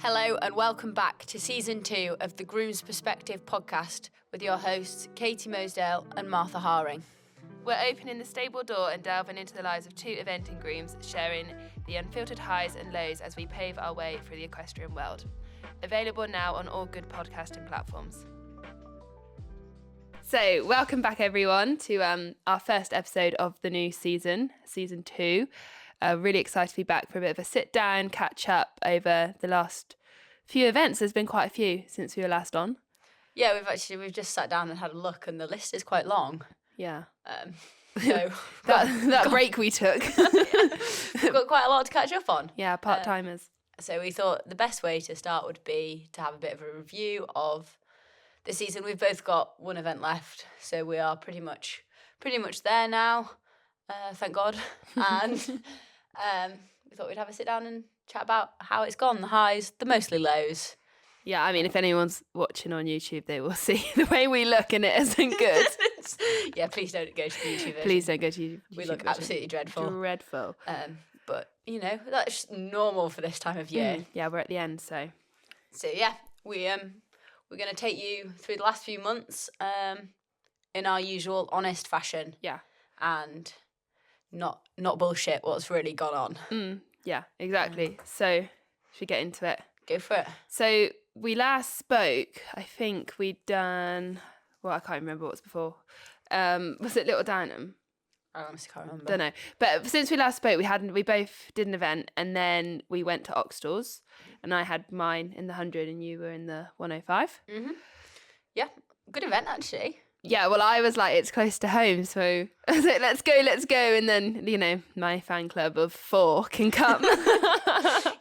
Hello and welcome back to Season 2 of the Grooms Perspective podcast with your hosts Katie Mosdale and Martha Haring. We're opening the stable door and delving into the lives of two eventing grooms, sharing the unfiltered highs and lows as we pave our way through the equestrian world. Available now on all good podcasting platforms. So, welcome back everyone to our first episode of the new season, Season 2. Really excited to be back for a bit of a sit down, catch up over the last few events. There's been quite a few since we were last on. Yeah, we've just sat down and had a look, and the list is quite long. Yeah. So that break we took. We've got quite a lot to catch up on. Yeah, part-timers. So we thought the best way to start would be to have a bit of a review of the season. We've both got one event left, so we are pretty much there now. Thank God. And we thought we'd have a sit down and chat about how it's gone, the highs, the mostly lows. Yeah, I mean, if anyone's watching on YouTube, they will see the way we look and it isn't good. Yeah, please don't go to the YouTube version. Please don't go to YouTube. We look absolutely dreadful. Dreadful. But, you know, that's normal for this time of year. Yeah, we're at the end, so. So, yeah, we're going to take you through the last few months in our usual honest fashion. Yeah. And not bullshit what's really gone on. Yeah, exactly. So, should we get into it? Go for it. So, we last spoke, I think we'd done, well, I can't remember what was before. Was it Little Downham? I honestly can't remember. Don't know. But since we last spoke, we both did an event and then we went to Oxtals and I had mine in the 100 and you were in the 105. Mm-hmm. Yeah, good event actually. Yeah, well, I was like, it's close to home, so I was like, let's go. And then, you know, my fan club of 4 can come.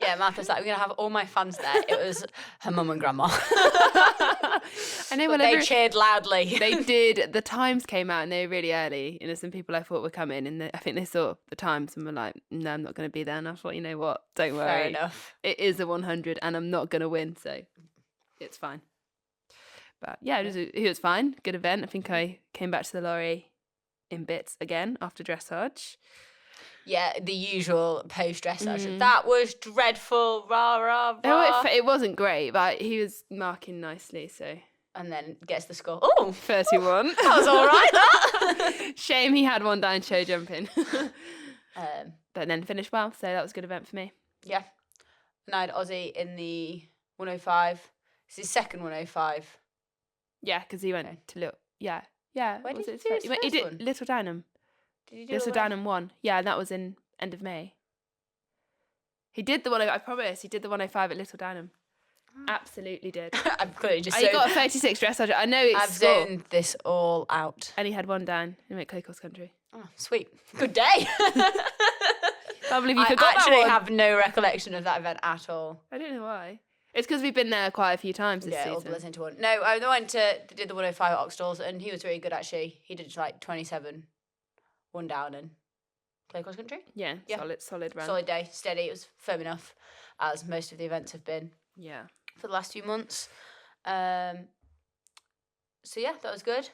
Yeah, Martha's like, we're going to have all my fans there. It was her mum and grandma. I know, but they cheered loudly. They did. The times came out and they were really early. You know, some people I thought were coming and I think they saw the times and were like, no, I'm not going to be there. And I thought, you know what, don't worry. Fair enough. It is a 100 and I'm not going to win, so it's fine. But yeah, it was fine. Good event. I think I came back to the lorry in bits again after dressage. Yeah, the usual post-dressage. That was dreadful. Rah, rah, rah. It wasn't great, but he was marking nicely, so. And then gets the score. Oh, 31. That was all right, that. Shame he had one down show jumping. But then finished well, so that was a good event for me. Yeah. And I had Ozzy in the 105. It's his second 105. Yeah, because he went to Little... Yeah. Where did he do his He did one? Little Downham. Did you do Little Downham 1. Yeah, and that was in end of May. He did the 105, I promise, he did the 105 at Little Downham. Absolutely did. I'm clearly just He got a 36 dressage. I know it's I've zoned this all out. And he had one down in Claycourse Country. Oh, sweet. Good day. Can't believe you I forgot that actually one. have no recollection of that event at all. I don't know why. It's because we've been there quite a few times this all season. blends into one. No, I did the 105 at Oxtals, and he was really good actually. He did like 27, one down, and play cross country. Yeah. Solid run. Solid day, steady. It was firm enough, as most of the events have been. Yeah. For the last few months. So yeah, that was good.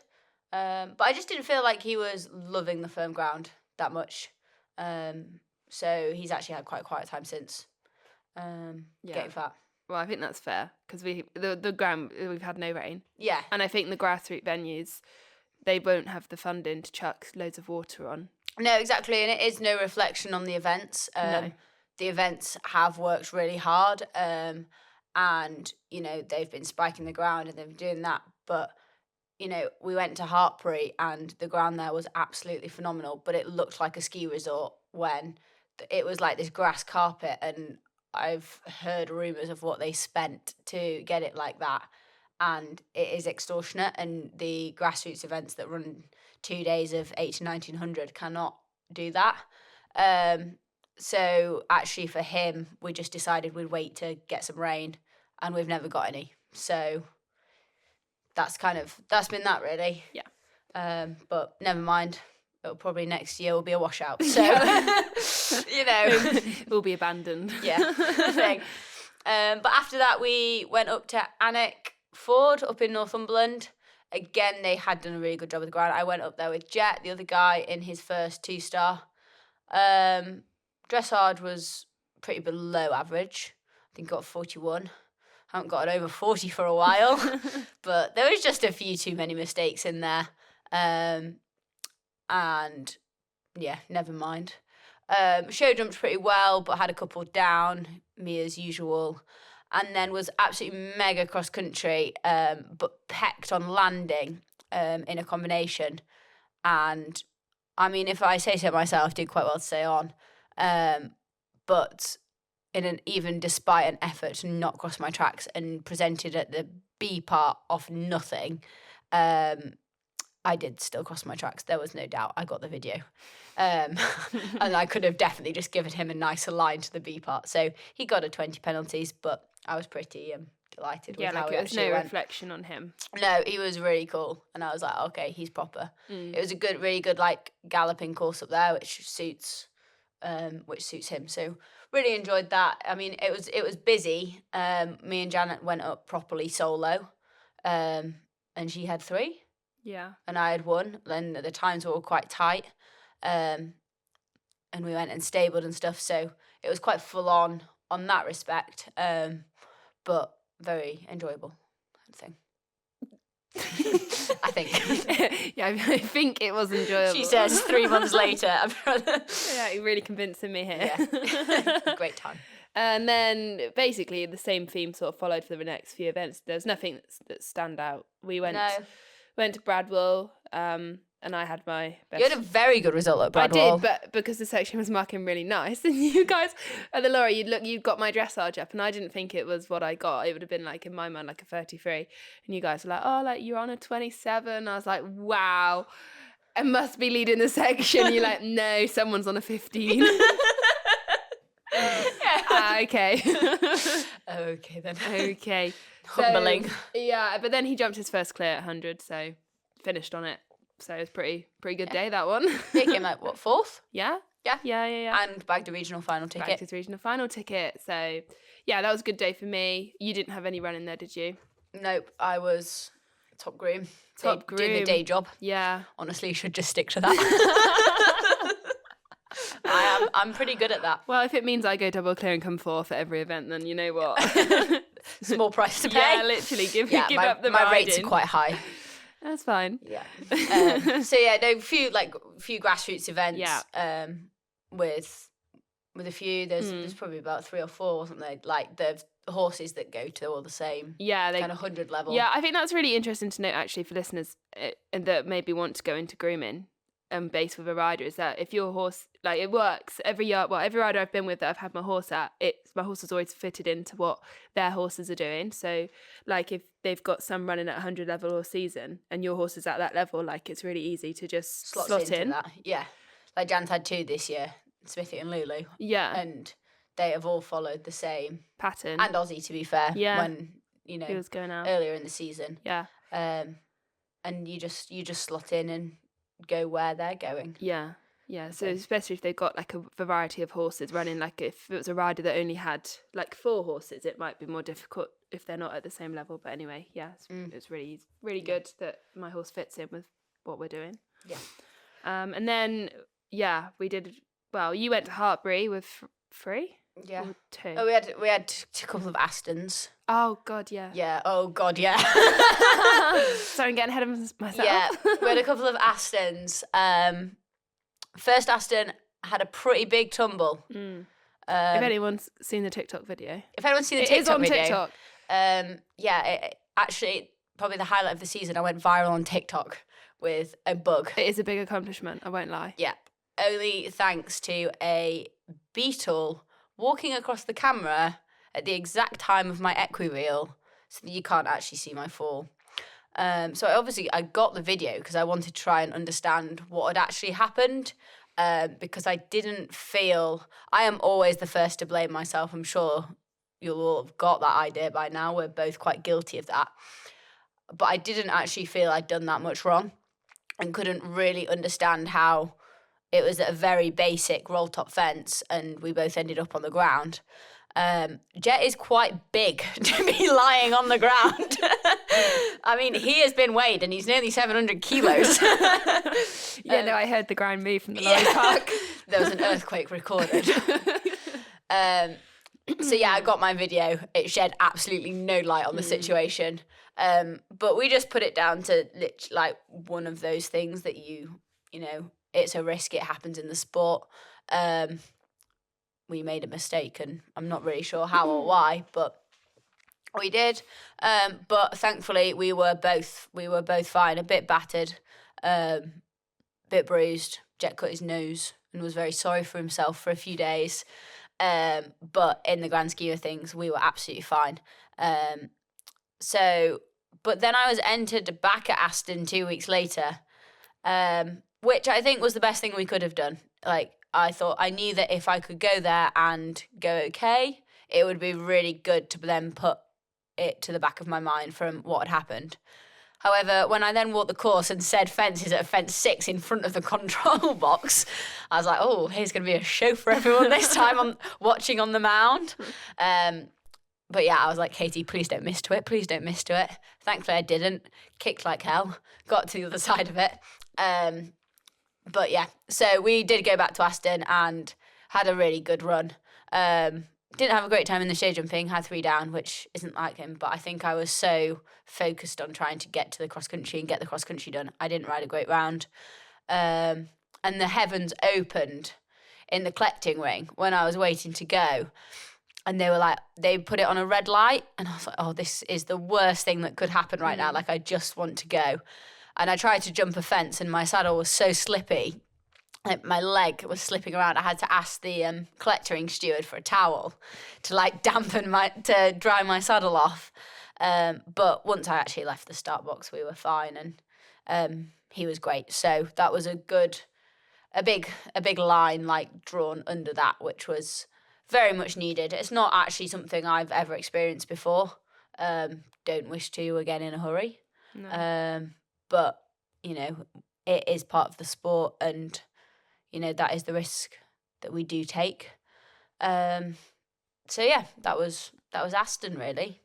But I just didn't feel like he was loving the firm ground that much. So he's actually had quite a quiet time since getting fat. Well, I think that's fair because the ground, we've had no rain. Yeah. And I think the grassroots venues, they won't have the funding to chuck loads of water on. No, exactly. And it is no reflection on the events. No. The events have worked really hard. And, you know, they've been spiking the ground and they've been doing that. But, you know, we went to Hartpury and the ground there was absolutely phenomenal. But it looked like a ski resort when it was like this grass carpet, and I've heard rumours of what they spent to get it like that, and it is extortionate, and the grassroots events that run 2 days of 8 to 1900 cannot do that. So actually for him, we just decided we'd wait to get some rain, and we've never got any. So that's been that really. Yeah. But never mind. It'll probably next year will be a washout. So, you know. It will be abandoned. Yeah, thing. But after that, we went up to Alnwick Ford up in Northumberland. Again, they had done a really good job with the ground. I went up there with Jet, the other guy, in his first 2-star. Dressage was pretty below average. think got 41. Haven't gotten over 40 for a while, but there was just a few too many mistakes in there. And yeah, never mind. Show jumped pretty well, but had a couple down, me as usual. And then was absolutely mega cross country, but pecked on landing in a combination. And I mean, if I say so myself, did quite well to stay on. But even despite an effort to not cross my tracks and presented at the B part off nothing, I did still cross my tracks. There was no doubt. I got the video. And I could have definitely just given him a nicer line to the B part. So he got a 20 penalties, but I was pretty delighted with how it actually went. No reflection on him. No, he was really cool. And I was like, okay, he's proper. It was a really good like galloping course up there, which suits him. So really enjoyed that. I mean, it was busy. Me and Janet went up properly solo, and she had 3. Yeah. And I had 1. Then the times were all quite tight. And we went and stabled and stuff. So it was quite full on that respect. But very enjoyable thing. I think. Yeah, I think it was enjoyable. She says 3 months later. Yeah, you're really convincing me here. Yeah. Great time. And then basically the same theme sort of followed for the next few events. There's nothing that stand out. We went to Bradwell, and I had my best. You had a very good result at Bradwell. I did, but because the section was marking really nice, and you guys at the Laura, you got my dressage up, and I didn't think it was what I got. It would have been like in my mind like a 33, and you guys were like, oh, like you're on a 27. I was like, wow, I must be leading the section. You're like, no, someone's on a 15. Okay. Okay then. Okay. Humbling. So, yeah, but then he jumped his first clear at 100, so finished on it. So it was pretty good day, that one. He came out, 4th? Yeah. Yeah. Yeah. And bagged a regional final ticket. Bagged his regional final ticket. So, yeah, that was a good day for me. You didn't have any running there, did you? Nope, I was top groom. Top groom. Doing the day job. Yeah. Honestly, should just stick to that. I'm pretty good at that. Well, if it means I go double clear and come 4th at every event, then you know what? Small price to pay. Yeah, literally. Give up the my rates are quite high. That's fine. Yeah. So yeah, no, few grassroots events. Yeah. With a few, there's probably about 3 or 4, wasn't there? Like the horses that go to all the same. Yeah, kind of 100 level. Yeah, I think that's really interesting to note actually for listeners and that maybe want to go into grooming based with a rider, is that if your horse, like, it works every year. Well, every rider I've been with that I've had my horse at, my horse is always fitted into what their horses are doing. So like if they've got some running at 100 level all season and your horse is at that level, like it's really easy to just slot in that. Yeah, like Jan's had 2 this year, Smithy and Lulu. Yeah. And they have all followed the same pattern. And Ozzy, to be fair. Yeah. When he was going out earlier in the season. Yeah. And you just slot in and go where they're going. Yeah. Yeah, so especially if they've got like a variety of horses running, like if it was a rider that only had like 4 horses, it might be more difficult if they're not at the same level. But anyway, yeah, it's really good that my horse fits in with what we're doing. Yeah. And then, yeah, we did, well, you went to Hartbury with 3? Yeah. Or 2? Oh, we had a couple of Astons. Oh, God, yeah. Yeah, oh, God, yeah. Sorry, I'm getting ahead of myself. Yeah, we had a couple of Astons. First Aston had a pretty big tumble. If anyone's seen the TikTok video. If anyone's seen the TikTok video. It is on TikTok. Yeah, actually, probably the highlight of the season, I went viral on TikTok with a bug. It is a big accomplishment, I won't lie. Yeah, only thanks to a beetle walking across the camera at the exact time of my equireel so that you can't actually see my fall. So I got the video because I wanted to try and understand what had actually happened, because I didn't feel... I am always the first to blame myself. I'm sure you'll all have got that idea by now. We're both quite guilty of that. But I didn't actually feel I'd done that much wrong and couldn't really understand how it was a very basic roll-top fence and we both ended up on the ground. Jet is quite big to be lying on the ground. I mean, he has been weighed and he's nearly 700 kilos. No, I heard the ground move from the lorry park. There was an earthquake recorded. So yeah, I got my video. It shed absolutely no light on the situation. But we just put it down to like one of those things that you know, it's a risk. It happens in the sport. We made a mistake, and I'm not really sure how or why, but we did. But thankfully, we were both fine. A bit battered, bit bruised. Jet cut his nose and was very sorry for himself for a few days. But in the grand scheme of things, we were absolutely fine. But then I was entered back at Aston 2 weeks later, which I think was the best thing we could have done. Like, I knew that if I could go there and go okay, it would be really good to then put it to the back of my mind from what had happened. However, when I then walked the course and said fence is at fence 6 in front of the control box, I was like, oh, here's going to be a show for everyone this time on watching on the mound. But yeah, I was like, Katie, please don't miss to it. Please don't miss to it. Thankfully, I didn't. Kicked like hell. Got to the other side of it. But yeah, so we did go back to Aston and had a really good run. Didn't have a great time in the show jumping, had 3 down, which isn't like him, but I think I was so focused on trying to get to the cross country and get the cross country done. I didn't ride a great round. And the heavens opened in the collecting ring when I was waiting to go. And they were like, they put it on a red light. And I was like, oh, this is the worst thing that could happen right now. Like, I just want to go. And I tried to jump a fence and my saddle was so slippy. Like, my leg was slipping around. I had to ask the collecting steward for a towel to like to dry my saddle off. But once I actually left the start box, we were fine, and he was great. So that was a big line like drawn under that, which was very much needed. It's not actually something I've ever experienced before. Don't wish to again in a hurry. No. But you know, it is part of the sport, and you know, that is the risk that we do take. So yeah, that was Aston, really.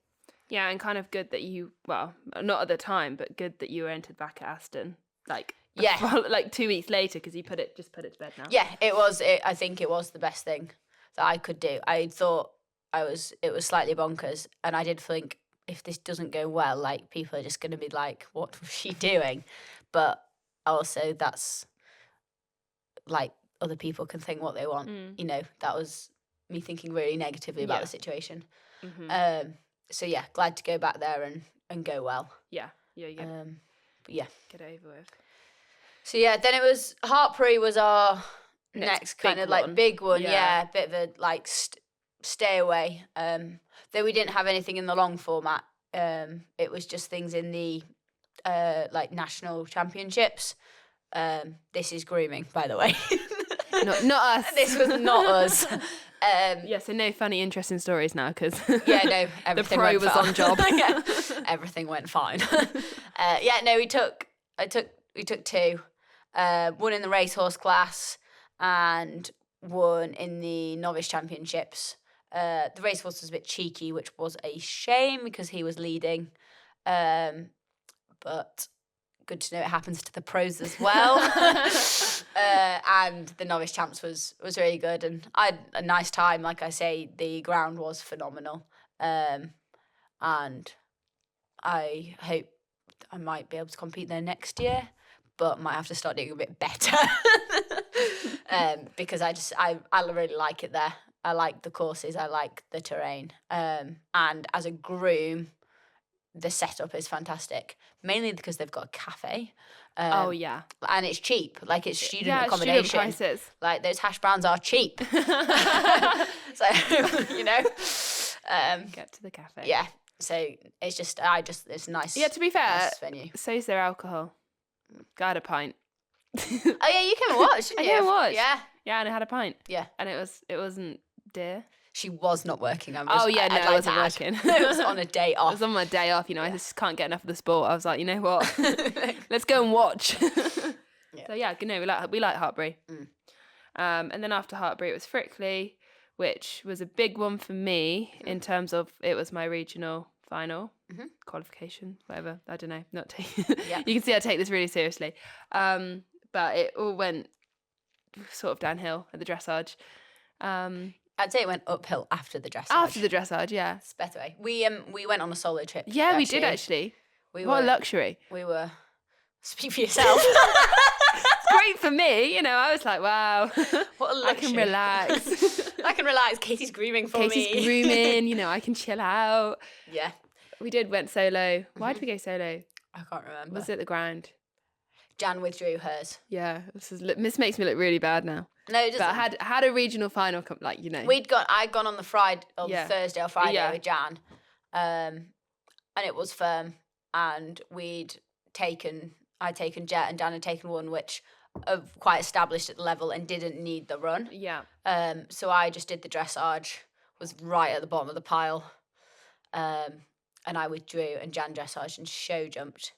Yeah, and kind of good that you, well, not at the time, but good that you were entered back at Aston. Like, like 2 weeks later, because you just put it to bed now. Yeah, it was. I think it was the best thing that I could do. I thought it was slightly bonkers, and I did think if this doesn't go well, like, people are just going to be like, what was she doing? But also, that's like, other people can think what they want. You know, that was me thinking really negatively about the situation. So yeah, glad to go back there and go well. Yeah. But yeah, get over with. So yeah, then it was Hartpury was our next kind of like big one. Yeah, bit of a like stay away. Though we didn't have anything in the long format. It was just things in the like national championships. This is grooming, by the way. not us. This was not us. So no funny, interesting stories now, because everything the pro was on job. Yeah, everything went fine. We took 2, one in the racehorse class and one in the novice championships. The racehorse was a bit cheeky, which was a shame because he was leading, but good to know it happens to the pros as well. And the novice champs was really good, and I had a nice time. Like I say, the ground was phenomenal, and I hope I might be able to compete there next year, but might have to start doing a bit better. Because I really like it there. I like the courses, I like the terrain, and as a groom, the setup is fantastic, mainly because they've got a cafe. Oh yeah, and it's cheap. Like, it's student accommodation. Student prices. Like, those hash browns are cheap. So you know, get to the cafe. Yeah. So it's just it's nice. Yeah, to be fair, nice venue. So's their alcohol. Got a pint. Oh yeah, you came and watched. Didn't you? I came and watched. Yeah, and I had a pint. Yeah, and it wasn't dear. She was not working. I wasn't working. It was on a day off. It was on my day off. You know, I just can't get enough of the sport. I was like, you know what? Let's go and watch. So yeah, we like Hartpury. And then after Hartpury, it was Frickley, which was a big one for me in terms of it was my regional final qualification, whatever. I don't know. You can see I take this really seriously. But it all went sort of downhill at the dressage. I'd say it went uphill after the dressage. After the dressage, yeah. It's a better way. We went on a solo trip. Yeah, we did actually. What a luxury. We were. Speak for yourself. It's great for me, you know. I was like, wow, what a luxury. I can relax. I can relax. Katie's grooming for me. Katie's grooming, you know, I can chill out. Yeah. We went solo. Why did we go solo? I can't remember. Was it the ground? Jan withdrew hers. Yeah, this makes me look really bad now. No, it doesn't. But I had a regional final, like, you know. I'd gone on the Friday, the Thursday or Friday with Jan, and it was firm, and I'd taken Jet, and Dan had taken one which quite established at the level and didn't need the run. Yeah. So I just did the dressage, was right at the bottom of the pile, and I withdrew, and Jan dressaged and show jumped,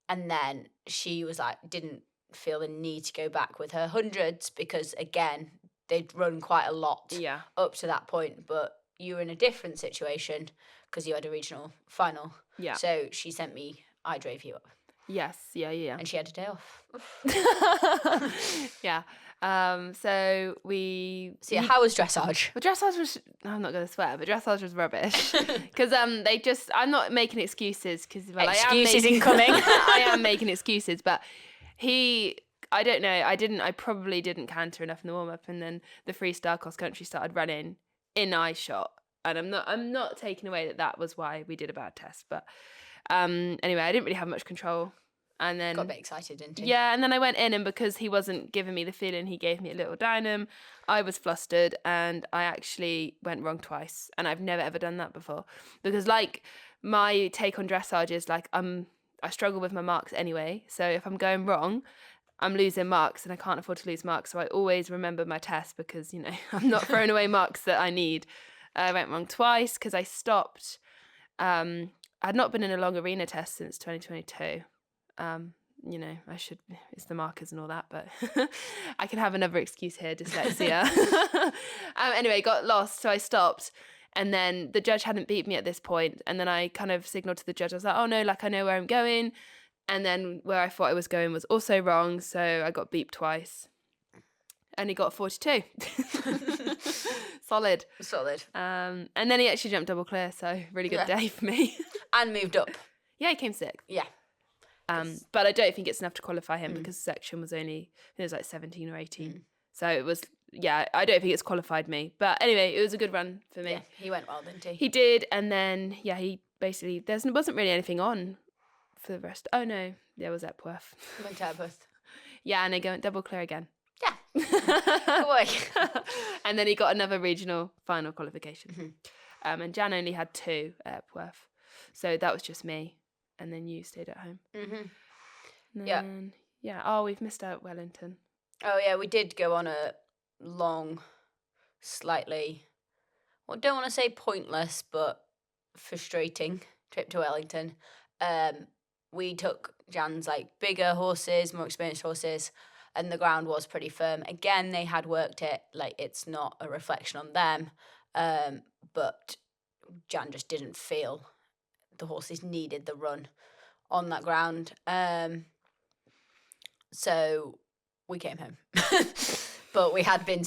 and then she was like, didn't feel the need to go back with her hundreds because again they'd run quite a lot up to that point, but you were in a different situation because you had a regional final. Yeah. So she sent me, I drove you up. Yes, yeah. And she had a day off. Yeah. So how was dressage? Well, dressage was, I'm not going to swear, but dressage was rubbish. Because I'm not making excuses. Excuses incoming. I am making excuses, but I don't know, I probably didn't canter enough in the warm-up, and then the freestyle cross country started running in eye shot. And I'm not taking away that was why we did a bad test, but anyway, I didn't really have much control. And then got a bit excited, didn't you? Yeah, and then I went in, and because he wasn't giving me the feeling he gave me a little dynam, I was flustered, and I actually went wrong twice, and I've never ever done that before, because like my take on dressage is like I struggle with my marks anyway, so if I'm going wrong, I'm losing marks, and I can't afford to lose marks, so I always remember my test because, you know, I'm not throwing away marks that I need. I went wrong twice because I stopped. I'd not been in a long arena test since 2022. You know, it's the markers and all that, but I can have another excuse here, dyslexia. Anyway, got lost, so I stopped. And then the judge hadn't beat me at this point. And then I kind of signaled to the judge. I was like, oh no, like I know where I'm going. And then where I thought I was going was also wrong. So I got beeped twice. And he got 42. Solid. And then he actually jumped double clear. So really good day for me. And moved up. Yeah, he came sixth. Yeah. But I don't think it's enough to qualify him because the section was only, it was like 17 or 18. So it was, I don't think it's qualified me. But anyway, it was a good run for me. Yeah, he went well, didn't he? He did. And then, he basically, there wasn't really anything on for the rest. Oh, no, there was Epworth. He went to Epworth. Yeah, and they went double clear again. Yeah. Good work. And then he got another regional final qualification. And Jan only had 2 at Epworth. So that was just me. And then you stayed at home. Oh, we've missed out Wellington. Oh yeah, we did go on a long, slightly, well, don't want to say pointless, but frustrating trip to Wellington. We took Jan's like bigger horses, more experienced horses, and the ground was pretty firm. Again, they had worked it, like it's not a reflection on them, but Jan just didn't feel the horses needed the run on that ground. So we came home. But we had been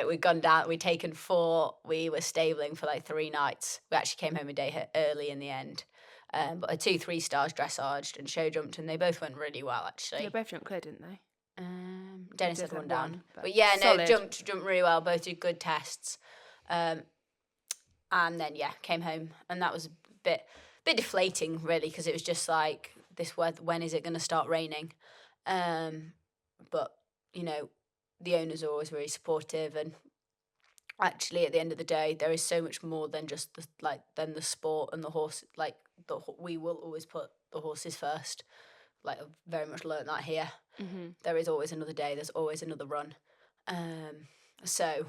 we'd gone down, we'd taken 4, we were stabling for like 3 nights. We actually came home a day early in the end. But 2 3-stars dressaged and show jumped, and they both went really well actually. They both jumped clear, didn't they? Dennis had one down. But solid. Jumped really well, both did good tests. And then came home, and that was a bit deflating really, because it was just like this weather, when is it going to start raining? But you know, the owners are always very supportive, and actually at the end of the day there is so much more than just than the sport and the horse. Like we will always put the horses first. Like I've very much learned that here. There is always another day, there's always another run. So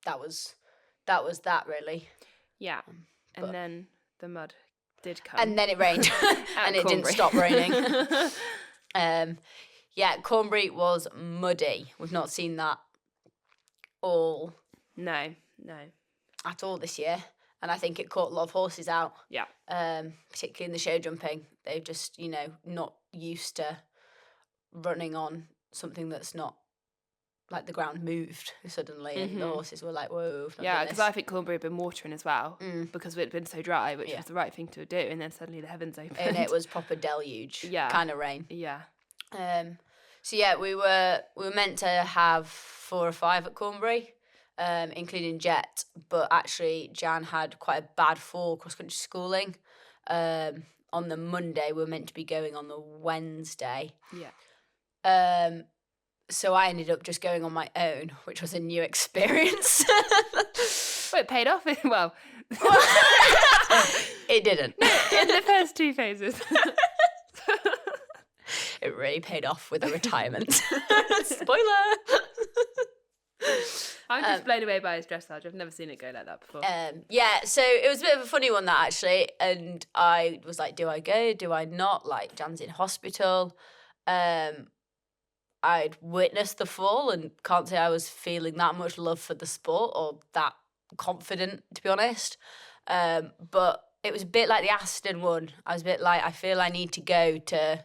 that was that really. Yeah. And then the mud did come. And then it rained. And it didn't stop raining. Cornbury was muddy. We've not seen that all. No. At all this year. And I think it caught a lot of horses out. Yeah. Particularly in the show jumping. They've just, not used to running on something that's not like the ground moved suddenly and the horses were like, whoa. Yeah, because I think Cornbury had been watering as well because it had been so dry, which Yeah. was the right thing to do. And then suddenly the heavens opened. And it was proper deluge kind of rain. Yeah. So yeah, we were meant to have 4 or 5 at Cornbury, including Jet, but actually Jan had quite a bad fall cross-country schooling. On the Monday, we were meant to be going on the Wednesday. Yeah. So I ended up just going on my own, which was a new experience. Well, it paid off. Well, it didn't. In the first 2 phases. It really paid off with a retirement. Spoiler! I'm just blown away by his dressage. I've never seen it go like that before. Yeah, so it was a bit of a funny one, that, actually. And I was like, do I go? Do I not? Like, Jan's in hospital. I'd witnessed the fall and can't say I was feeling that much love for the sport or that confident, to be honest. But it was a bit like the Aston one. I was a bit like, I feel I need to go to,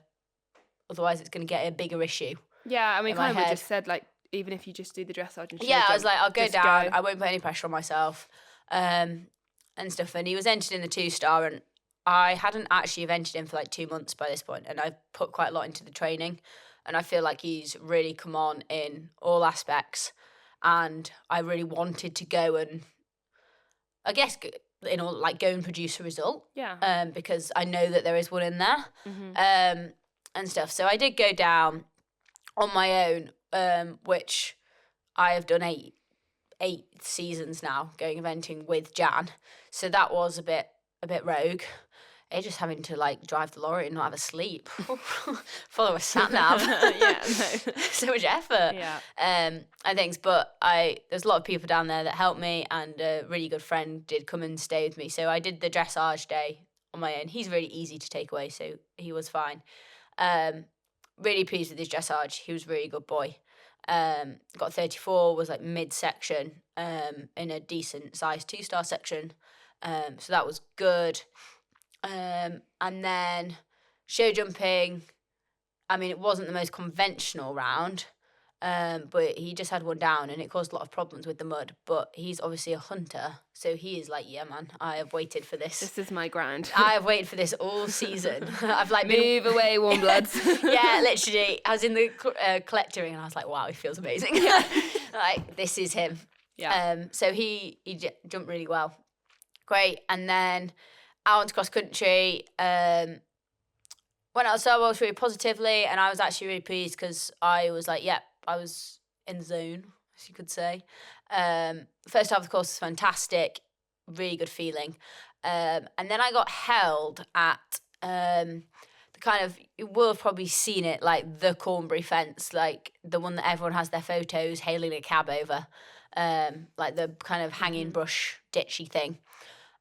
otherwise it's going to get a bigger issue. Yeah, I mean, kind of just said, like, even if you just do the dressage and I was like, I'll go down. I won't put any pressure on myself and stuff. And he was entered in the 2-star, and I hadn't actually evented him for like 2 months by this point, and I put quite a lot into the training. And I feel like he's really come on in all aspects. And I really wanted to go and, I guess, go and produce a result. Yeah. Because I know that there is one in there. And stuff. So I did go down on my own, which I have done 8 seasons now, going eventing with Jan. So that was a bit rogue. Just having to like drive the lorry and not have a sleep, follow a sat nav. So much effort. Yeah. And things, but there's a lot of people down there that helped me, and a really good friend did come and stay with me. So I did the dressage day on my own. He's really easy to take away, so he was fine. Really pleased with his dressage. He was a really good boy. Got 34, was like mid-section, in a decent size 2-star section. So that was good. And then show jumping, I mean, it wasn't the most conventional round, but he just had one down and it caused a lot of problems with the mud. But he's obviously a hunter, so he is like, yeah, man, I have waited for this. This is my ground. I have waited for this all season. I've like move away, warm bloods. Yeah, literally. I was in the collector ring and I was like, wow, he feels amazing. Like, this is him. Yeah. So he jumped really well. Great. And then out onto cross country. Went out of Star Wars really positively, and I was actually really pleased because I was like, yep, I was in the zone, as you could say. First half of the course was fantastic, really good feeling. And then I got held at the kind of, you will have probably seen it, like the Cornbury fence, like the one that everyone has their photos hailing a cab over, like the kind of hanging brush ditchy thing.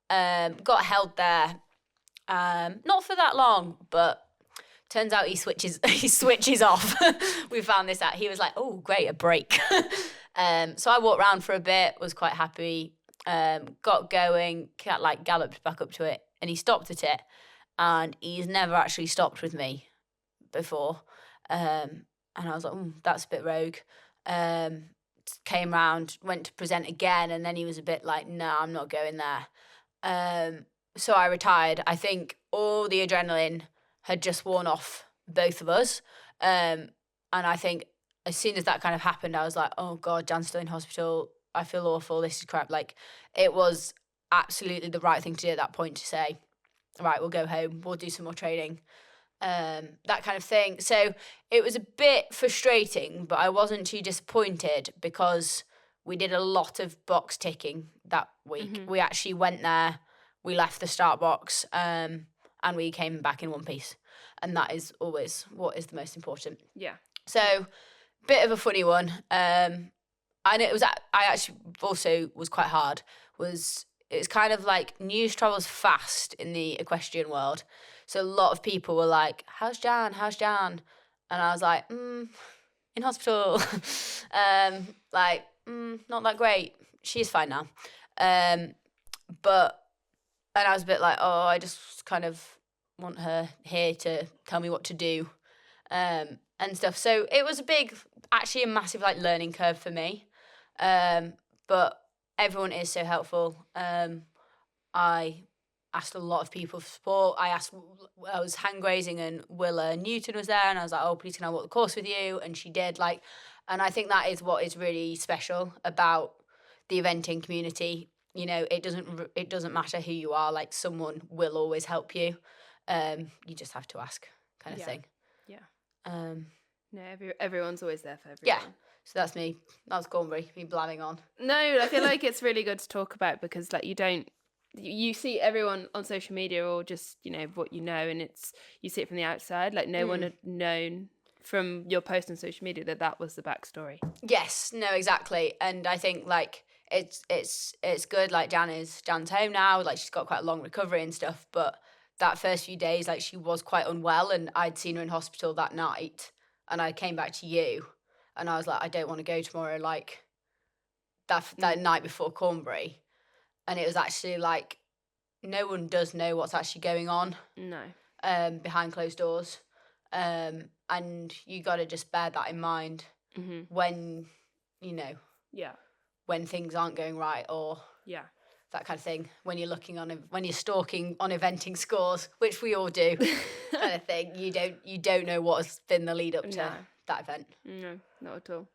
Got held there, not for that long, but turns out he switches off. We found this out. He was like, oh, great, a break. So I walked around for a bit, was quite happy, got going, galloped back up to it, and he stopped at it. And he's never actually stopped with me before. And I was like, that's a bit rogue. Came round, went to present again, and then he was a bit like, no, I'm not going there. So I retired. I think all the adrenaline had just worn off both of us. And I think as soon as that kind of happened, I was like, oh God, Jan's still in hospital. I feel awful. This is crap. Like, it was absolutely the right thing to do at that point to say, right, we'll go home. We'll do some more training. That kind of thing. So it was a bit frustrating, but I wasn't too disappointed because we did a lot of box ticking that week. We actually went there, we left the start box, and we came back in one piece. And that is always what is the most important. Yeah. So, bit of a funny one. And it was, I actually also was quite hard. It's kind of like news travels fast in the equestrian world. So a lot of people were like, how's Jan? How's Jan? And I was like, in hospital. Not that great. She's fine now. And I was a bit like, oh, I just kind of want her here to tell me what to do. and stuff. So it was actually a massive like learning curve for me. But everyone is so helpful. I asked a lot of people for support. I was hand grazing and Willa Newton was there, and I was like, oh, please can I walk the course with you? And she did. And I think that is what is really special about the eventing community. You know, it doesn't matter who you are. Like, someone will always help you. You just have to ask, kind of thing. Yeah. No, everyone's always there for everyone. Yeah. So that's me. That was Cornbury. Me blabbing on. No, I feel like it's really good to talk about because like you see everyone on social media or just, you know, what you know, and you see it from the outside. Like no one had known from your post on social media that was the backstory. Yes, no, exactly. And I think like it's good. Like Jan's home now. Like she's got quite a long recovery and stuff. But that first few days, like she was quite unwell, and I'd seen her in hospital that night, and I came back to you, and I was like, I don't want to go tomorrow. Like that night before Cornbury. And it was actually like, no one does know what's actually going on. No. Behind closed doors. And you got to just bear that in mind when, you know. Yeah. When things aren't going right or. Yeah. That kind of thing. When you're when you're stalking on eventing scores, which we all do, kind of thing. You don't know what has been the lead up to that event. No, not at all.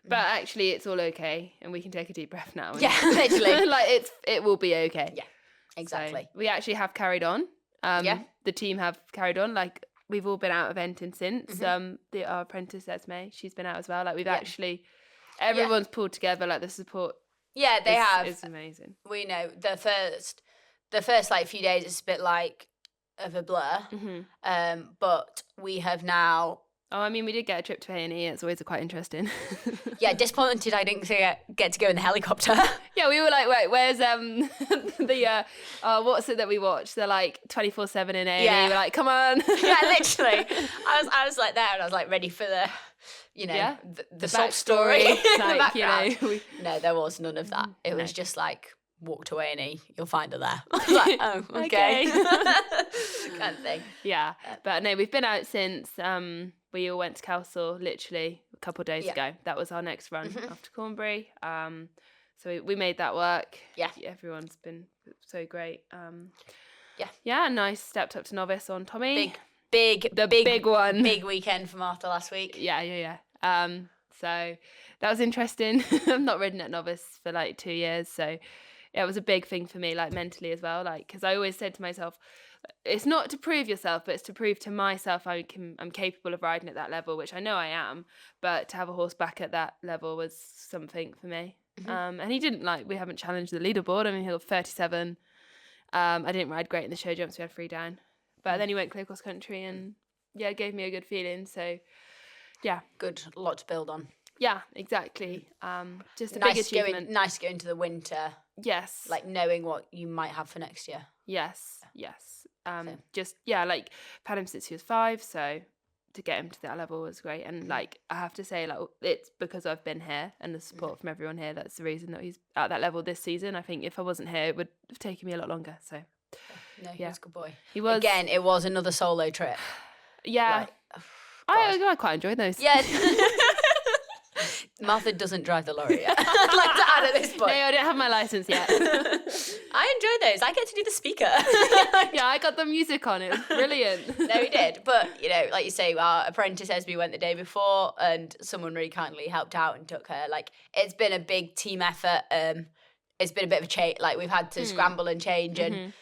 But actually, it's all okay, and we can take a deep breath now. Yeah, literally. Like it will be okay. Yeah, exactly. So we actually have carried on. The team have carried on. Like we've all been out eventing since. Our apprentice Esme, she's been out as well. Like we've actually, everyone's pulled together. Like the support. Yeah, they have. It's amazing. We know the first like few days it's a bit like of a blur. But we have now. Oh, I mean, we did get a trip to A&E. It's always quite interesting. Yeah, disappointed I didn't get to go in the helicopter. Yeah, we were like, wait, where's what's it that we watched? They're like 24/7 in A&E. Yeah. We're like, come on. Yeah, literally. I was like there, and I was like ready for the, you know, the sob story. Like, you know, No, there was none of that. It was just like, walk to A&E, you'll find her there. I was like, oh, okay. Kind of thing. Yeah, but no, we've been out since. We all went to Kelsall literally a couple of days ago. That was our next run after Cornbury. So we made that work. Yeah. Everyone's been so great. Yeah, nice. Stepped up to novice on Tommy. Big one. Big weekend for Martha last week. Yeah. So that was interesting. I've not ridden at novice for like 2 years. So it was a big thing for me, like mentally as well. Like, because I always said to myself, it's not to prove yourself, but it's to prove to myself I'm capable of riding at that level, which I know I am. But to have a horse back at that level was something for me. And he didn't we haven't challenged the leaderboard. I mean, he was 37. I didn't ride great in the show jumps. We had 3 down. But then he went clear cross country and it gave me a good feeling. So yeah. Good, a lot to build on. Yeah, exactly. Just a big achievement. Nice to go into the winter. Yes. Like knowing what you might have for next year. Yes. Like I've had him since he was 5, so to get him to that level was great. And like I have to say, like it's because I've been here and the support from everyone here that's the reason that he's at that level this season. I think if I wasn't here, it would have taken me a lot longer. So no, he was a good boy. He was. Again, it was another solo trip. Yeah. I quite enjoyed those. Yeah. Martha doesn't drive the lorry yet. I'd like to add at this point. No, I don't have my license yet. I enjoy those. I get to do the speaker. Yeah, I got the music on. It was brilliant. No, we did. But, you know, like you say, our apprentice Esme went the day before and someone really kindly helped out and took her. Like, it's been a big team effort. It's been a bit of a change. Like, we've had to scramble and change. And,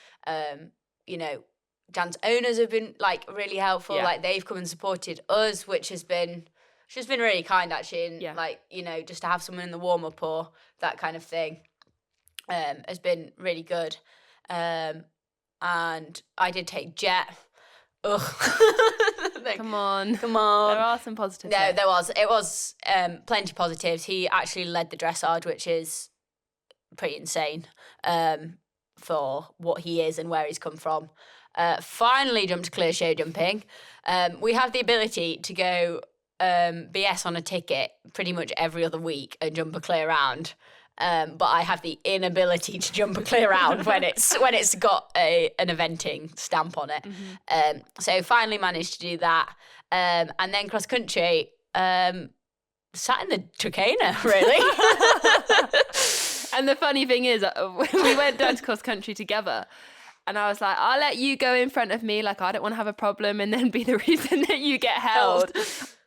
you know, Jan's owners have been, like, really helpful. Yeah. Like, they've come and supported us, which has been... She's been really kind, actually, and like, you know, just to have someone in the warm-up or that kind of thing has been really good. And I did take Jet. Ugh. Come on. There are some positives. No, there was. It was plenty positives. He actually led the dressage, which is pretty insane for what he is and where he's come from. Finally jumped clear show jumping. We have the ability to go... BS on a ticket pretty much every other week and jump a clear round. but I have the inability to jump a clear round when it's got an eventing stamp on it. So finally managed to do that, and then cross country. Sat in the Trakehner, really. And the funny thing is, we went down to cross country together. And I was like, I'll let you go in front of me. Like, I don't want to have a problem and then be the reason that you get held.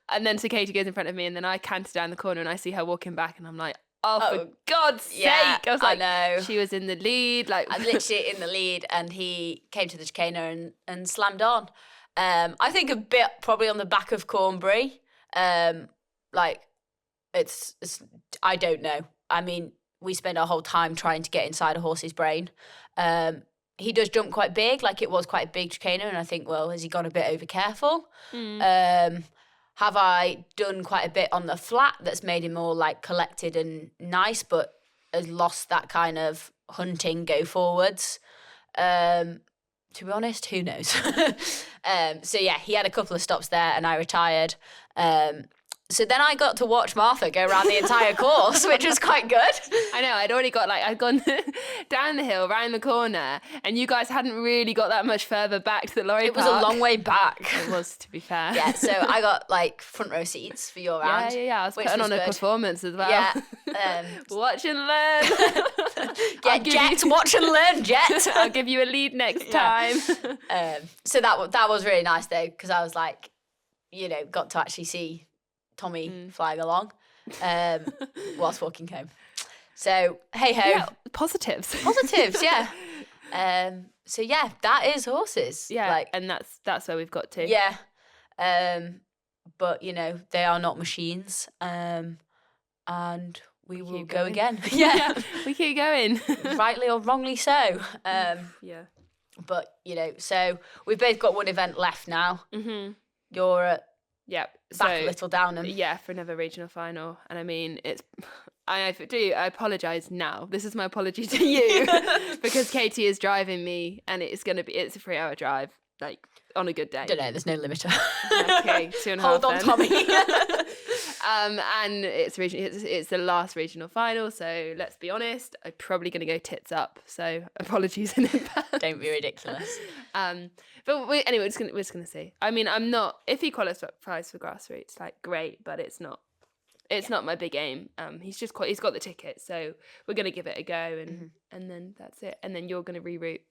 And then so Katie goes in front of me and then I canter down the corner and I see her walking back and I'm like, oh, for God's sake. I was like, I know. She was in the lead. Like, I was literally in the lead and he came to the Trakehner and slammed on. I think a bit probably on the back of Cornbury. Like, it's I don't know. I mean, we spend our whole time trying to get inside a horse's brain. He does jump quite big, like it was quite a big Trakehner, and I think, well, has he gone a bit over careful? Have I done quite a bit on the flat that's made him more like collected and nice, but has lost that kind of hunting go forwards? To be honest, who knows? So yeah, he had a couple of stops there, and I retired. So then I got to watch Martha go around the entire course, which was quite good. I know, I'd gone down the hill, round the corner, and you guys hadn't really got that much further back to the lorry It park. was a long way back. It was, to be fair. Yeah, so I got like front row seats for your round. Yeah. I was putting on a performance as well. Yeah. Watch and learn. Yeah, Jet, watch and learn, Jet. I'll give you a lead next time. So that was really nice though, because I was like, got to actually see Tommy flying along whilst walking home. So hey ho. Yeah, positives, yeah. So yeah, that is horses. Yeah, and that's where we've got to. Yeah. But they are not machines. And we will go again. Yeah. We keep going. Rightly or wrongly so. Yeah. But so we've both got one event left now. You're at back a little Downham. Yeah, for another regional final. And I mean, I apologise now. This is my apology to you because Katie is driving me and it's a 3-hour drive, like on a good day. Don't know, there's no limiter. Okay, 2.5 Hold on, then. Tommy. And it's the last regional final, so let's be honest, I'm probably going to go tits up. So apologies in advance. Don't be ridiculous. But anyway, we're just gonna see. I mean, I'm not. If he qualifies for grassroots, like great, but it's not. It's not my big aim. He's got the ticket, so we're gonna give it a go, and then that's it. And then you're gonna reroute.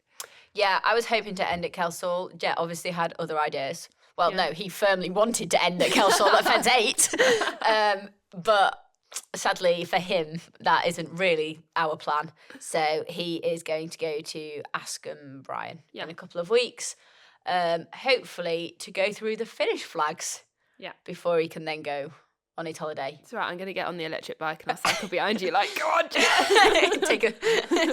Yeah, I was hoping to end at Kelsall. Jet obviously had other ideas. Well, no, he firmly wanted to end at Kelsall at Fence 8. But sadly for him, that isn't really our plan. So he is going to go to Askham Bryan in a couple of weeks. Hopefully to go through the finish flags before he can then go on his holiday. It's all right, I'm going to get on the electric bike and I'll cycle behind you like, go on, Jet! Take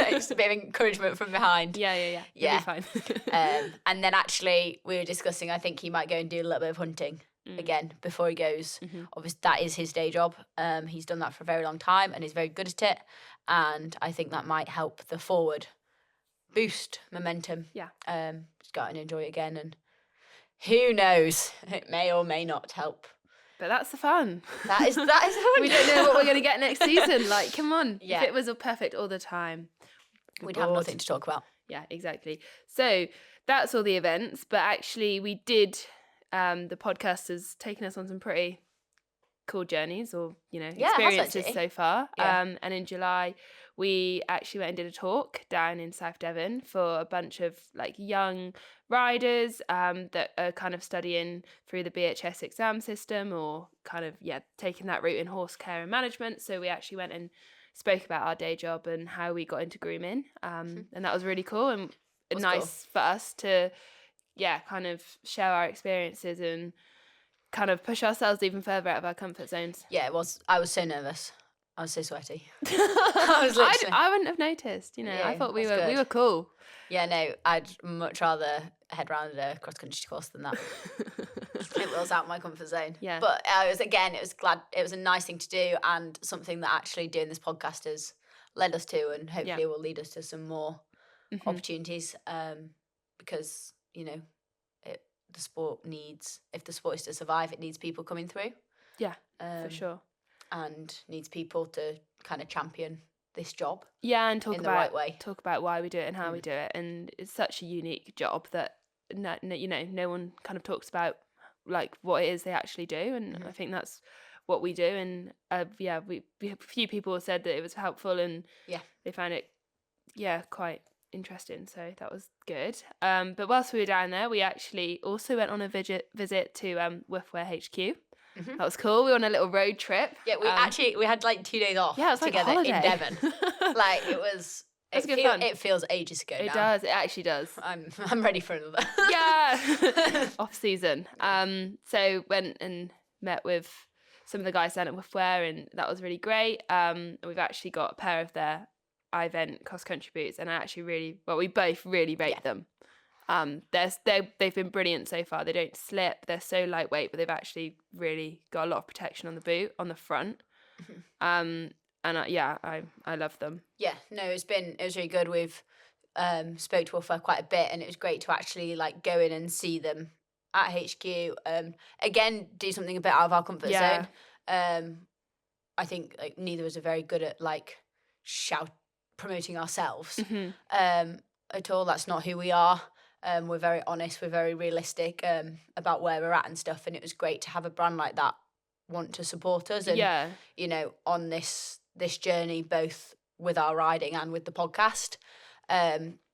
just a bit of encouragement from behind. Yeah. You'll be fine. And then actually we were discussing, I think he might go and do a little bit of hunting again before he goes. Obviously that is his day job. He's done that for a very long time and he's very good at it. And I think that might help the forward boost momentum. Yeah. Just go out and enjoy it again. And who knows, it may or may not help. But that's the fun. That is fun. We don't know what we're going to get next season. Like, come on. Yeah. If it was all perfect all the time, we'd have nothing to talk about. Yeah, exactly. So that's all the events. But actually, we did. The podcast has taken us on some pretty cool journeys, or experiences so far. Yeah. And in July, we actually went and did a talk down in South Devon for a bunch of like young riders that are kind of studying through the BHS exam system, or kind of taking that route in horse care and management. So we actually went and spoke about our day job and how we got into grooming, and that was really cool and nice for us to kind of share our experiences and kind of push ourselves even further out of our comfort zones. Yeah, it was. I was so nervous. I was so sweaty. I was literally... I wouldn't have noticed. I thought we were cool. Yeah, no, I'd much rather head round a cross country course than that. It was out my comfort zone. Yeah. But it was a nice thing to do and something that actually doing this podcast has led us to, and hopefully will lead us to some more opportunities. Because the sport needs, if the sport is to survive, it needs people coming through. Yeah, for sure. And needs people to kind of champion this job. Yeah, and talk in about the right way. talk about why we do it and how we do it, and it's such a unique job that no one kind of talks about like what it is they actually do, and I think that's what we do. And we a few people said that it was helpful, and they found it quite interesting, so that was good. But whilst we were down there, we actually also went on a visit to Woof Wear HQ. That was cool. We were on a little road trip. Yeah, we had like 2 days off together like in Devon. Like it was. Fun. It feels ages ago now. It does. It actually does. I'm ready for another. Yeah. Off season. So went and met with some of the guys down at Woof Wear, and that was really great. We've actually got a pair of their iVent cross country boots, and we both really rate them. They've been brilliant so far. They don't slip. They're so lightweight, but they've actually really got a lot of protection on the boot on the front. And I love them. Yeah, no, it was really good. We've spoke to Woof Wear quite a bit, and it was great to actually like go in and see them at HQ. Again, do something a bit out of our comfort zone. I think like neither of us are very good at like promoting ourselves at all. That's not who we are. We're very honest. We're very realistic about where we're at and stuff. And it was great to have a brand like that want to support us and on this journey, both with our riding and with the podcast.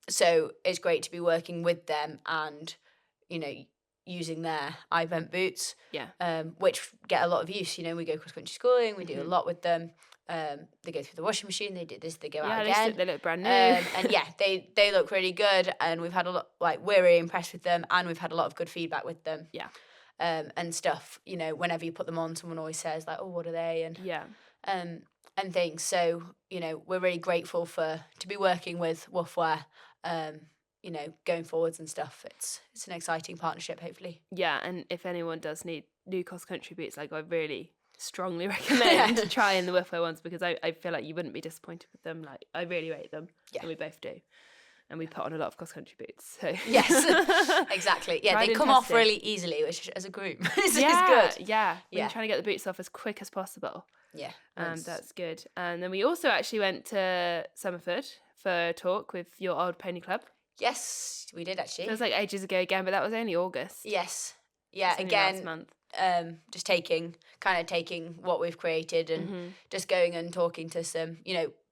So it's great to be working with them and using their iVent boots, which get a lot of use. We go cross country schooling. We do a lot with them. They go through the washing machine. They do this. They go out again. They look brand new. And they look really good. And we've had a lot. Like we're really impressed with them, and we've had a lot of good feedback with them. Yeah. And stuff. Whenever you put them on, someone always says like, "Oh, what are they?" And things. So we're really grateful to be working with Woof Wear. Going forwards and stuff. It's an exciting partnership, hopefully. Yeah, and if anyone does need new cross country boots, like I really strongly recommend trying the Woof Wear ones, because I feel like you wouldn't be disappointed with them. Like I really rate them, and we both do. And we put on a lot of cross country boots. So yes, exactly. Yeah, they come off really easily, which as a groom is good. Yeah, we're trying to get the boots off as quick as possible. Yeah, that's good. And then we also actually went to Somerford for a talk with your old pony club. Yes, we did actually. It was like ages ago again, but that was only August. Yes. Yeah, again, last month. Just taking what we've created and just going and talking to some,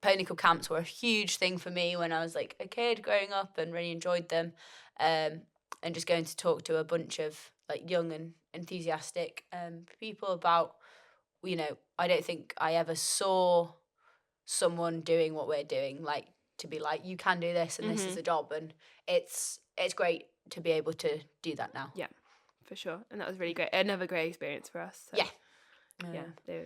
pony club camps were a huge thing for me when I was like a kid growing up and really enjoyed them. And just going to talk to a bunch of like young and enthusiastic people about, I don't think I ever saw someone doing what we're doing, like to be like, you can do this and this is the job, and it's great to be able to do that now. Yeah, for sure. And that was really great. Another great experience for us. So. Yeah.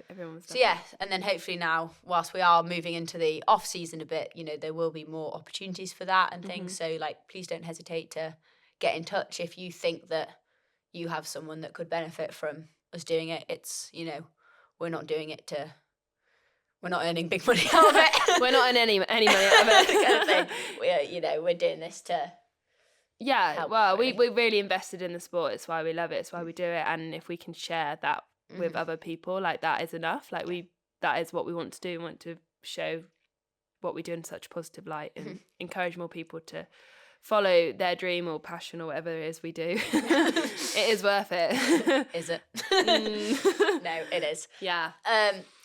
Everyone was lovely. So and then hopefully now, whilst we are moving into the off season a bit, there will be more opportunities for that and things. So like, please don't hesitate to get in touch if you think that you have someone that could benefit from us doing it. It's we're not doing it to. We're not earning big money out of it. We're not earning any money out of it. Kind of thing. We're doing this to. Yeah, help, well, really. We're really invested in the sport. It's why we love it. It's why we do it. And if we can share that with other people, like that is enough. Like that is what we want to do. We want to show what we do in such a positive light and encourage more people to follow their dream or passion or whatever it is we do. It is worth it. Is it? No, it is. Yeah.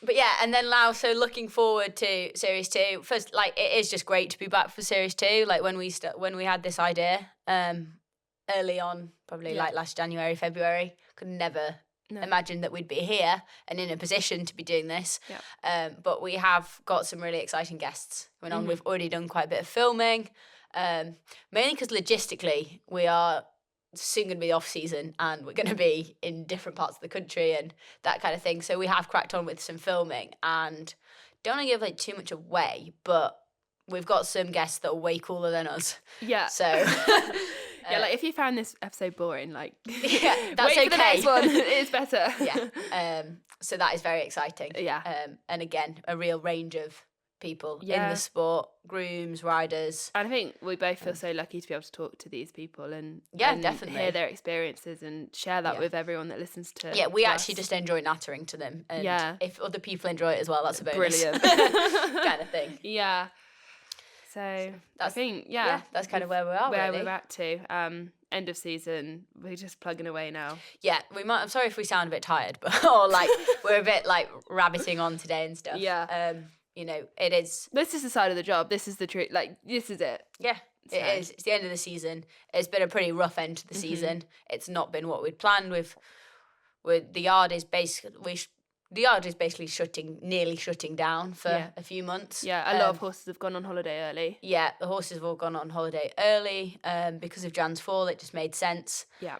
But yeah, and then now, so looking forward to Series 2. First, like, it is just great to be back for Series 2. Like, when we had this idea early on, probably like last January, February, could never imagine that we'd be here and in a position to be doing this. Yeah. But we have got some really exciting guests going on. We've already done quite a bit of filming. Mainly because logistically we are soon going to be off season and we're going to be in different parts of the country and that kind of thing, so we have cracked on with some filming and don't want to give like too much away, but we've got some guests that are way cooler than us. Yeah, so yeah, like if you found this episode boring, like that's wait for the next one. It's better. So that is very exciting. Yeah. And again, a real range of people in Yeah. the sport, grooms, riders. And I think we both feel so lucky to be able to talk to these people and Definitely hear their experiences and share that Yeah. with everyone that listens to. Yeah, we to actually us. just enjoy nattering to them, and Yeah. if other people enjoy it as well, that's a bonus. Brilliant. kind of thing. Yeah. So I think that's kind of where we are. Where really. we're at to. End of season. We're just plugging away now. Yeah, we might. I'm sorry if we sound a bit tired, but or like we're a bit like rabbiting on today and stuff. Yeah. You know, it is. This is the side of the job. This is the truth. Like, this is it. Yeah, it is. It's the end of the season. It's been a pretty rough end to the season. It's not been what we'd planned. With the yard is basically nearly shutting down for a few months. Yeah, a lot of horses have gone on holiday early. Yeah, the horses have all gone on holiday early. Because of Jan's fall, it just made sense. Yeah.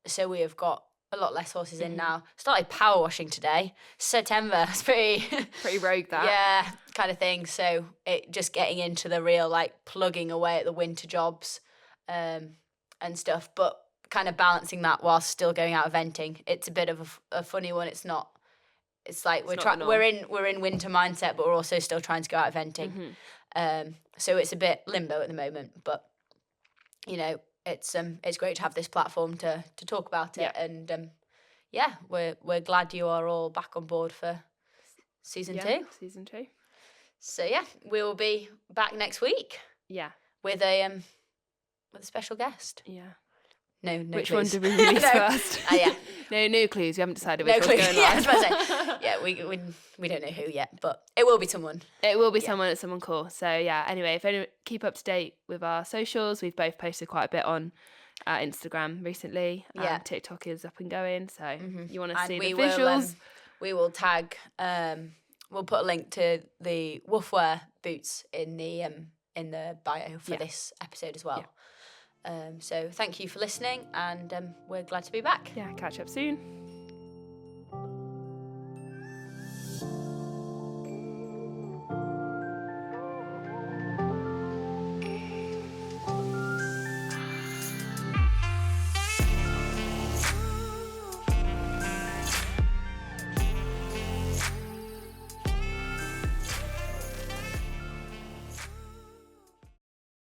So we have got a lot less horses in now. Started power washing today. September. It's pretty rogue, that. Yeah, kind of thing. So it just getting into the real like plugging away at the winter jobs, and stuff. But kind of balancing that whilst still going out eventing. It's a bit of a funny one. It's not. It's like we're in winter mindset, but we're also still trying to go out eventing. So it's a bit limbo at the moment. But you know, it's great to have this platform to talk about it, and we're glad you are all back on board for season 2. Season 2. So we will be back next week. Yeah, with a special guest. Yeah. No Which clues. one did we release first? Yeah. No new clues. We haven't decided which No one's clues. going Yeah, I on. was about to say. Yeah, we don't know who yet, but it will be someone. It will be someone cool. So yeah. Anyway, if anyone keep up to date with our socials, we've both posted quite a bit on Instagram recently. Yeah. TikTok is up and going. So you want to see we the visuals? We will tag. We'll put a link to the Woof Wear boots in the bio for this episode as well. Yeah. So thank you for listening, and we're glad to be back. Yeah. Catch up soon.